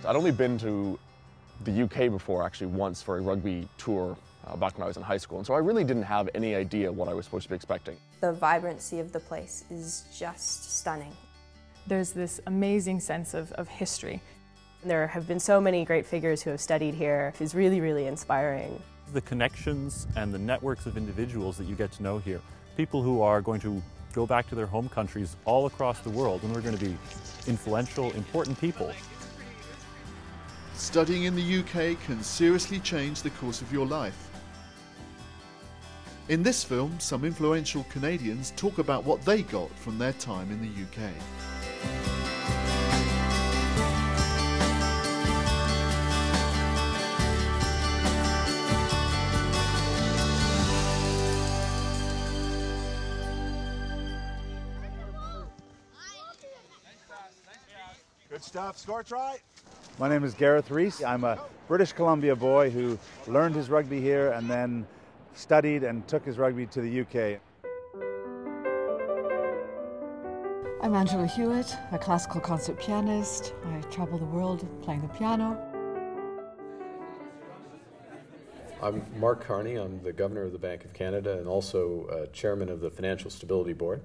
I'd only been to the UK before, actually once, for a rugby tour back when I was in high school, and so I really didn't have any idea what I was supposed to be expecting. The vibrancy of the place is just stunning. There's this amazing sense of history. There have been so many great figures who have studied here. It's really, really inspiring. The connections and the networks of individuals that you get to know here, people who are going to go back to their home countries all across the world, and we're going to be influential, important people. Studying in the UK can seriously change the course of your life. In this film, some influential Canadians talk about what they got from their time in the UK. Good stuff. Score try. My name is Gareth Rees. I'm a British Columbia boy who learned his rugby here and then studied and took his rugby to the UK. I'm Angela Hewitt, a classical concert pianist. I travel the world playing the piano. I'm Mark Carney. I'm the Governor of the Bank of Canada and also Chairman of the Financial Stability Board.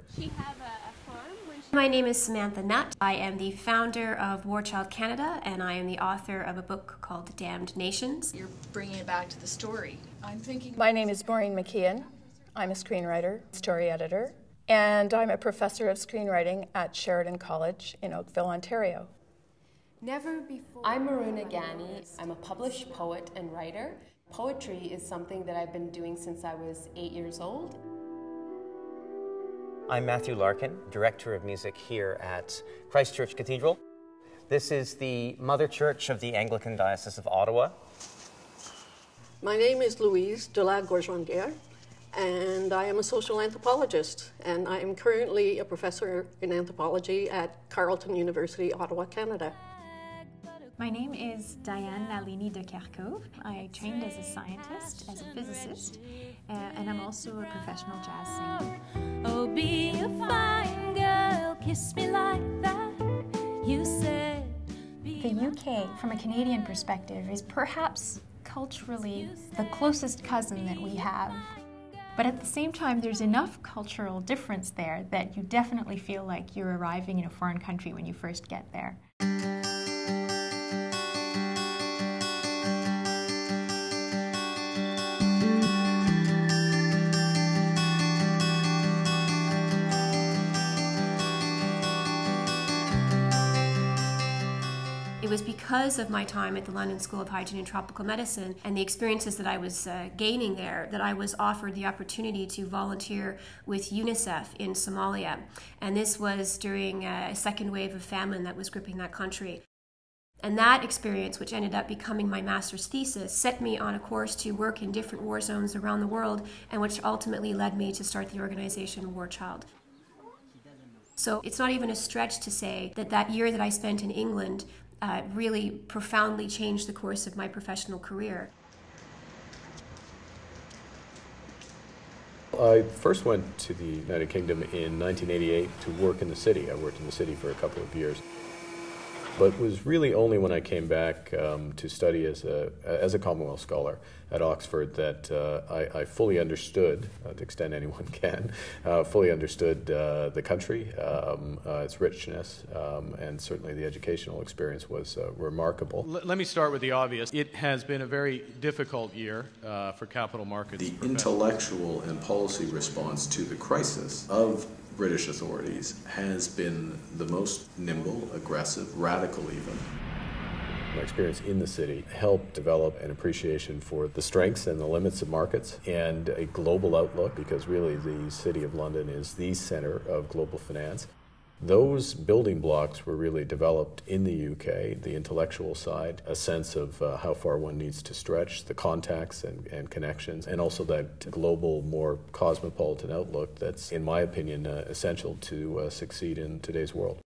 My name is Samantha Nutt. I am the founder of War Child Canada, and I am the author of a book called Damned Nations. You're bringing it back to the story. I'm thinking... My name is Maureen McKeon. I'm a screenwriter, story editor, and I'm a professor of screenwriting at Sheridan College in Oakville, Ontario. Never before... I'm Maruna Gani. I'm a published poet and writer. Poetry is something that I've been doing since I was 8 years old. I'm Matthew Larkin, Director of Music here at Christ Church Cathedral. This is the Mother Church of the Anglican Diocese of Ottawa. My name is Louise de la Gorjonguer, and I am a social anthropologist, and I am currently a professor in anthropology at Carleton University, Ottawa, Canada. My name is Diane Nalini de Kerkhove. I trained as a scientist, as a physicist, and I'm also a professional jazz singer. Oh, be a fine girl, kiss me like that, you said. The UK, from a Canadian perspective, is perhaps culturally the closest cousin that we have. But at the same time, there's enough cultural difference there that you definitely feel like you're arriving in a foreign country when you first get there. It was because of my time at the London School of Hygiene and Tropical Medicine and the experiences that I was gaining there that I was offered the opportunity to volunteer with UNICEF in Somalia. And this was during a second wave of famine that was gripping that country. And that experience, which ended up becoming my master's thesis, set me on a course to work in different war zones around the world, and which ultimately led me to start the organization War Child. So it's not even a stretch to say that that year that I spent in England really profoundly changed the course of my professional career. I first went to the United Kingdom in 1988 to work in the city. I worked in the city for a couple of years. But it was really only when I came back to study as a Commonwealth Scholar at Oxford that I fully understood, to the extent anyone can, fully understood the country, its richness, and certainly the educational experience was remarkable. Let me start with the obvious. It has been a very difficult year for capital markets. The intellectual and policy response to the crisis of British authorities has been the most nimble, aggressive, radical even. My experience in the city helped develop an appreciation for the strengths and the limits of markets and a global outlook, because really the City of London is the center of global finance. Those building blocks were really developed in the UK, the intellectual side, a sense of how far one needs to stretch, the contacts and connections, and also that global, more cosmopolitan outlook that's, in my opinion, essential to succeed in today's world.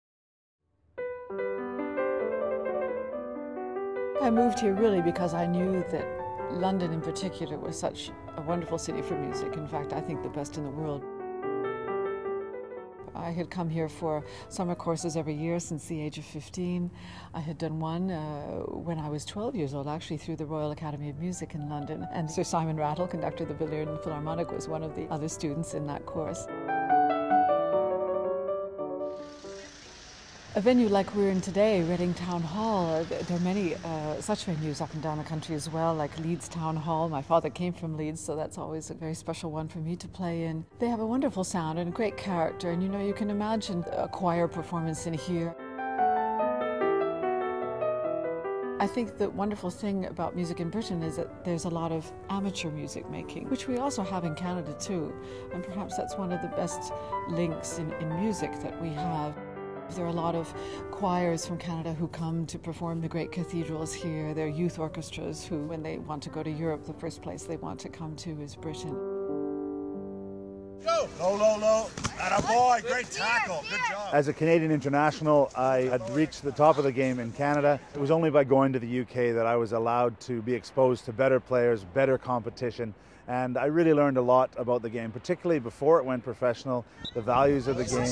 I moved here really because I knew that London in particular was such a wonderful city for music. In fact, I think the best in the world. I had come here for summer courses every year since the age of 15. I had done one when I was 12 years old, actually, through the Royal Academy of Music in London. And Sir Simon Rattle, conductor of the Billiard and Philharmonic, was one of the other students in that course. A venue like we're in today, Reading Town Hall, there are many such venues up and down the country as well, like Leeds Town Hall. My father came from Leeds, so that's always a very special one for me to play in. They have a wonderful sound and great character, and you can imagine a choir performance in here. I think the wonderful thing about music in Britain is that there's a lot of amateur music making, which we also have in Canada too, and perhaps that's one of the best links in music that we have. There are a lot of choirs from Canada who come to perform the great cathedrals here. There are youth orchestras who, when they want to go to Europe, the first place they want to come to is Britain. Go! Low. Attaboy, great tackle, good job. As a Canadian international, I had reached the top of the game in Canada. It was only by going to the UK that I was allowed to be exposed to better players, better competition, and I really learned a lot about the game, particularly before it went professional, the values of the game.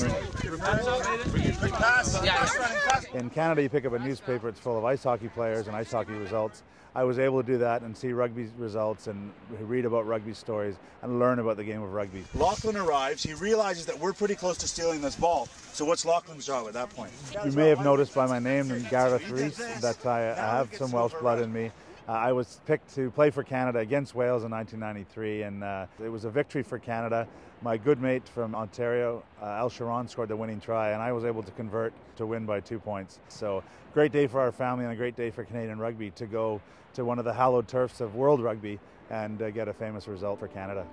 In Canada, you pick up a newspaper, it's full of ice hockey players and ice hockey results. I was able to do that and see rugby results and read about rugby stories and learn about the game of rugby. Lachlan arrives, he realizes that we're pretty close to stealing this ball. So what's Lachlan's job at that point? You may have noticed by my name, Gareth Rees, that I have some Welsh blood in me. I was picked to play for Canada against Wales in 1993, and it was a victory for Canada. My good mate from Ontario, Al Sharon, scored the winning try, and I was able to convert to win by 2 points. So great day for our family and a great day for Canadian rugby to go to one of the hallowed turfs of world rugby and get a famous result for Canada.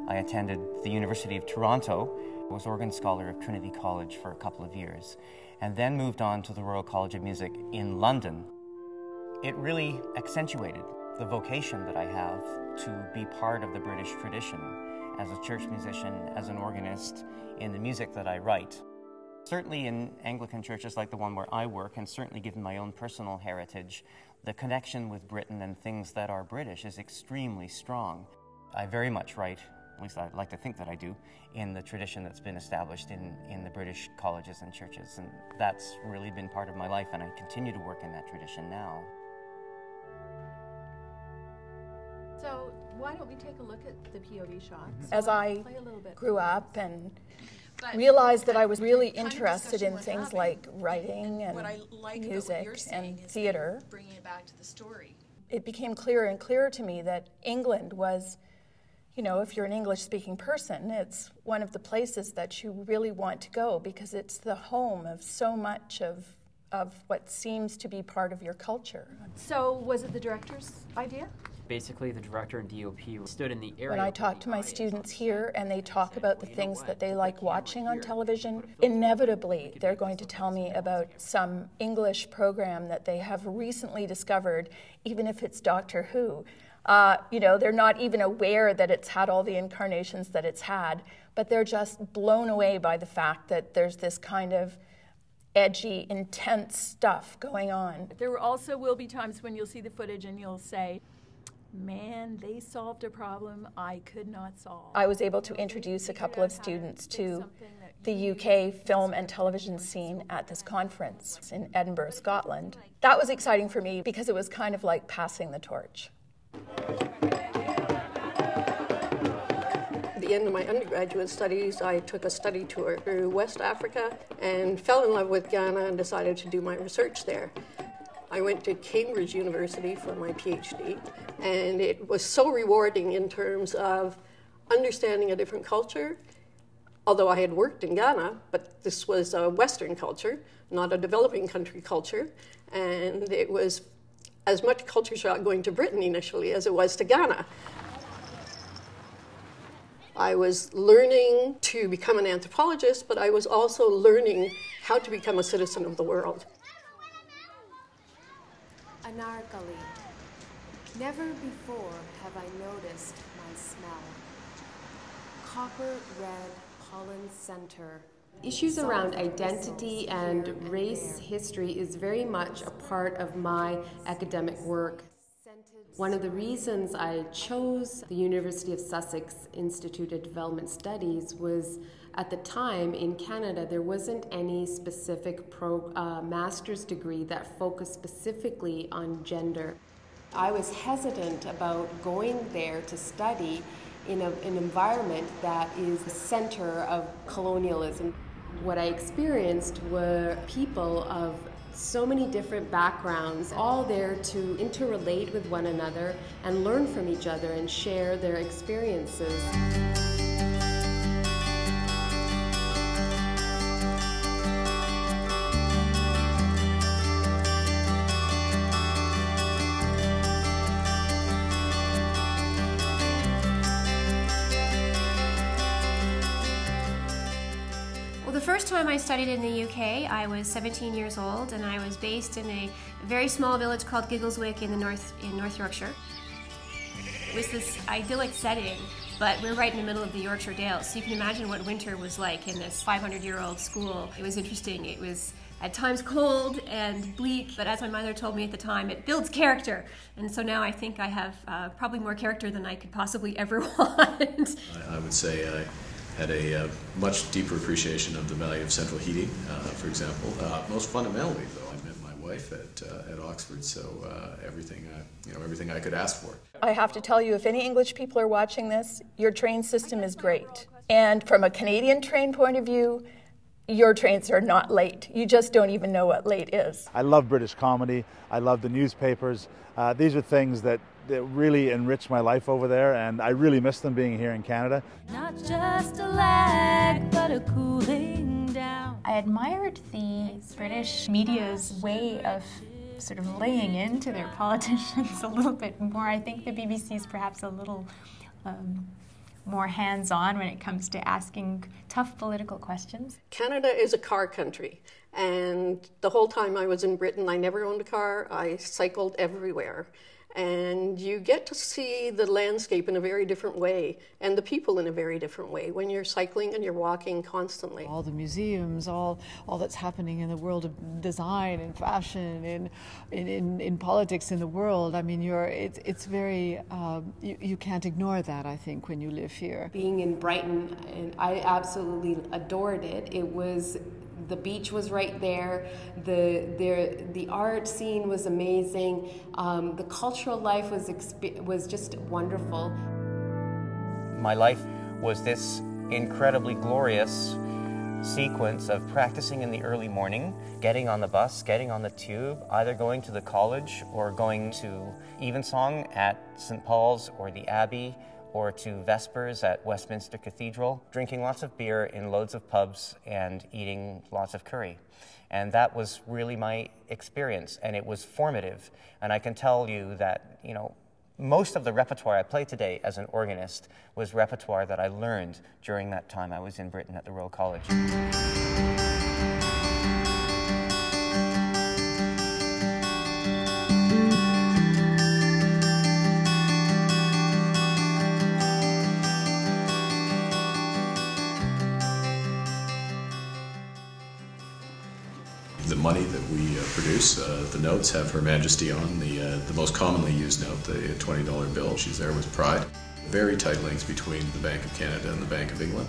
I attended the University of Toronto, was organ scholar of Trinity College for a couple of years, and then moved on to the Royal College of Music in London. It really accentuated the vocation that I have to be part of the British tradition as a church musician, as an organist, in the music that I write. Certainly in Anglican churches like the one where I work, and certainly given my own personal heritage, the connection with Britain and things that are British is extremely strong. I very much write, at least I'd like to think that I do, in the tradition that's been established in the British colleges and churches, and that's really been part of my life, and I continue to work in that tradition now. So why don't we take a look at the POV shots? As I grew up and realized that I was really interested in things like writing and music and theater, bringing it back to the story. It became clearer and clearer to me that England was, if you're an English-speaking person, it's one of the places that you really want to go because it's the home of so much of what seems to be part of your culture. So was it the director's idea? Basically, the director and DOP stood in the area. When I talk to my students here and they talk about the things that they like watching on television, inevitably they're going to tell me about some English program that they have recently discovered, even if it's Doctor Who. They're not even aware that it's had all the incarnations that it's had, but they're just blown away by the fact that there's this kind of edgy, intense stuff going on. There also will be times when you'll see the footage and you'll say, man, they solved a problem I could not solve. I was able to introduce a couple of students to the UK film and television scene at this conference in Edinburgh, Scotland. That was exciting for me because it was kind of like passing the torch. At the end of my undergraduate studies, I took a study tour through West Africa and fell in love with Ghana and decided to do my research there. I went to Cambridge University for my PhD, and it was so rewarding in terms of understanding a different culture, although I had worked in Ghana, but this was a Western culture, not a developing country culture, and it was as much culture shock going to Britain initially as it was to Ghana. I was learning to become an anthropologist, but I was also learning how to become a citizen of the world. Anarkali. Never before have I noticed my smell. Copper red pollen center Issues around identity and race history is very much a part of my academic work. One of the reasons I chose the University of Sussex Institute of Development Studies was at the time in Canada there wasn't any specific master's degree that focused specifically on gender. I was hesitant about going there to study in an environment that is the center of colonialism. What I experienced were people of so many different backgrounds, all there to interrelate with one another and learn from each other and share their experiences. The first time I studied in the UK, I was 17 years old, and I was based in a very small village called Giggleswick in North Yorkshire. It was this idyllic setting, but we're right in the middle of the Yorkshire Dales, so you can imagine what winter was like in this 500-year-old school. It was interesting. It was at times cold and bleak, but as my mother told me at the time, it builds character. And so now I think I have probably more character than I could possibly ever want. I would say I had a much deeper appreciation of the value of central heating, for example. Most fundamentally, though, I met my wife at Oxford, so everything I could ask for. I have to tell you, if any English people are watching this, your train system is great. And from a Canadian train point of view, your trains are not late. You just don't even know what late is. I love British comedy. I love the newspapers. These are things that really enrich my life over there, and I really miss them being here in Canada. Not just a lag, but a cooling down. I admired the British media's way of sort of laying into their politicians a little bit more. I think the BBC is perhaps a little more hands-on when it comes to asking tough political questions. Canada is a car country, and the whole time I was in Britain, I never owned a car. I cycled everywhere. And you get to see the landscape in a very different way and the people in a very different way when you're cycling and you're walking constantly. All the museums, all that's happening in the world of design and fashion, in politics in the world. I mean, it's very, you can't ignore that, I think, when you live here. Being in Brighton, and I absolutely adored it. The beach was right there, the art scene was amazing, the cultural life was just wonderful. My life was this incredibly glorious sequence of practicing in the early morning, getting on the bus, getting on the tube, either going to the college or going to Evensong at St. Paul's or the Abbey, or to Vespers at Westminster Cathedral, drinking lots of beer in loads of pubs and eating lots of curry. And that was really my experience, and it was formative. And I can tell you that, most of the repertoire I play today as an organist was repertoire that I learned during that time I was in Britain at the Royal College. The money that we produce, the notes have Her Majesty on, the most commonly used note, the $20 bill. She's there with pride. Very tight links between the Bank of Canada and the Bank of England.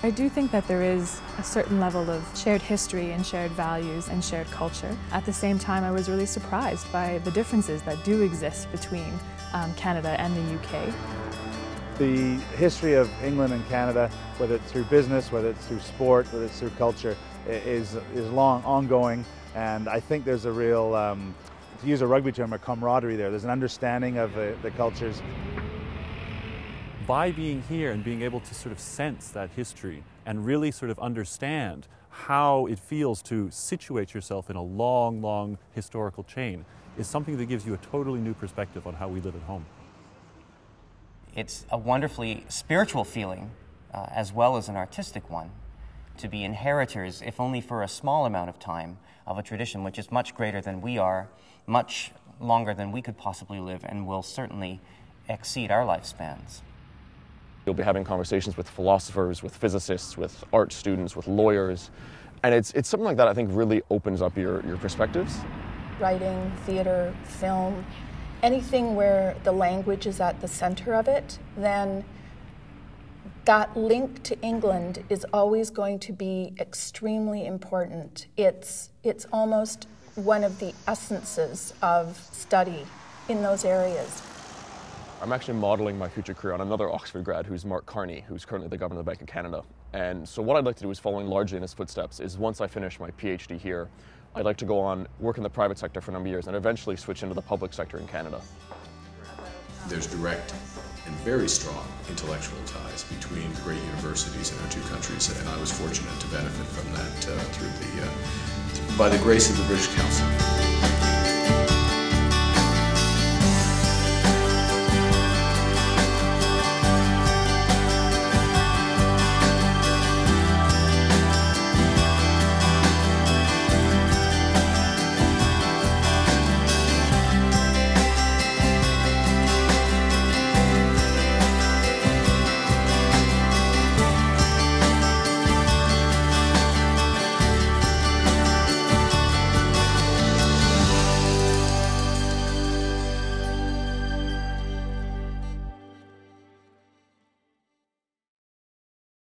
I do think that there is a certain level of shared history and shared values and shared culture. At the same time, I was really surprised by the differences that do exist between Canada and the UK. The history of England and Canada, whether it's through business, whether it's through sport, whether it's through culture, is long, ongoing, and I think there's a real, to use a rugby term, a camaraderie there. There's an understanding of the cultures. By being here and being able to sort of sense that history and really sort of understand how it feels to situate yourself in a long, long historical chain is something that gives you a totally new perspective on how we live at home. It's a wonderfully spiritual feeling as well as an artistic one, to be inheritors, if only for a small amount of time, of a tradition which is much greater than we are, much longer than we could possibly live, and will certainly exceed our lifespans. You'll be having conversations with philosophers, with physicists, with art students, with lawyers, and it's something like that I think really opens up your perspectives. Writing, theater, film, anything where the language is at the center of it, then that link to England is always going to be extremely important. It's almost one of the essences of study in those areas. I'm actually modeling my future career on another Oxford grad who's Mark Carney, who's currently the Governor of the Bank of Canada. And so what I'd like to do is following largely in his footsteps is once I finish my PhD here, I'd like to go on, work in the private sector for a number of years and eventually switch into the public sector in Canada. There's direct and very strong intellectual ties between the great universities in our two countries, and I was fortunate to benefit from that by the grace of the British Council.